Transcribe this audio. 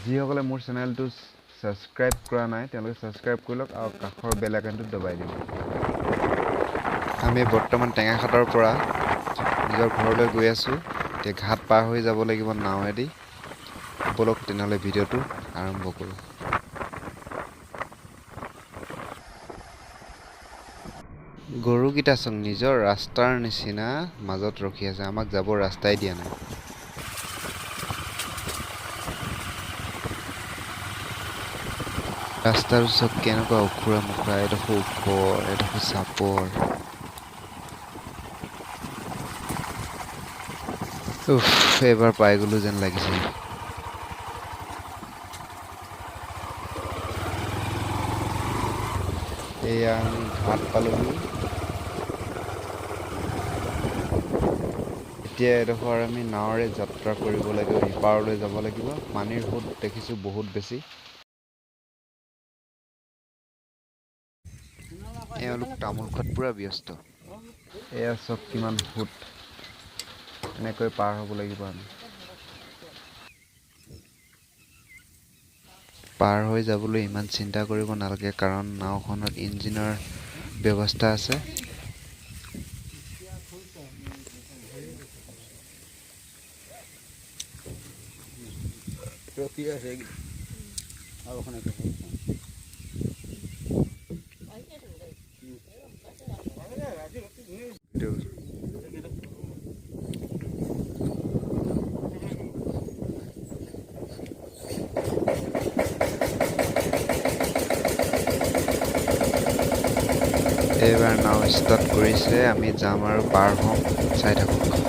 যিসকলে মোৰ চেনেলটো ছাবস্ক্ৰাইব কৰা নাই তেওঁলোকে ছাবস্ক্ৰাইব কৰি লওক আৰু কাষৰ বেল আইকনটো দবাই দিব। আমি বৰ্তমান টেঙাখাটৰ পৰা নিজৰ ঘৰলৈ গৈ আছোঁ। এতিয়া ঘাট পাৰ হৈ যাব লাগিব নাৱেদি। বলক তেনেহ'লে ভিডিঅ'টো আৰম্ভ কৰোঁ। গৰুকেইটা চোন নিজৰ ৰাস্তাৰ নিচিনা মাজত ৰখি আছে, আমাক যাব ৰাস্তাই দিয়া নাই। ৰাস্তাৰ চব কেনেকুৱা উখুৰা মুখুৰা, এডোখৰ ওখ এডোখৰ চাপৰ। এইবাৰ পাই গ'লো যেন লাগিছে। এয়া আমি ঘাট পালোহি। এতিয়া এডোখৰ আমি নাৱেৰে যাত্ৰা কৰিব লাগিব, সিপাৰলৈ যাব লাগিব। পানীৰ সোঁত দেখিছোঁ বহুত বেছি। এওঁলোক তামোল খোৱাত পূৰা ব্যস্ত। এয়া চব কিমান সোঁত, এনেকৈ পাৰ হ'ব লাগিব আমি। পাৰ হৈ যাবলৈ ইমান চিন্তা কৰিব নালাগে, কাৰণ নাওখনত ইঞ্জিনৰ ব্যৱস্থা আছে। এইবাৰ নাও ষ্টাৰ্ট কৰিছে, আমি যাম আৰু পাৰ হ'ম, চাই থাকক।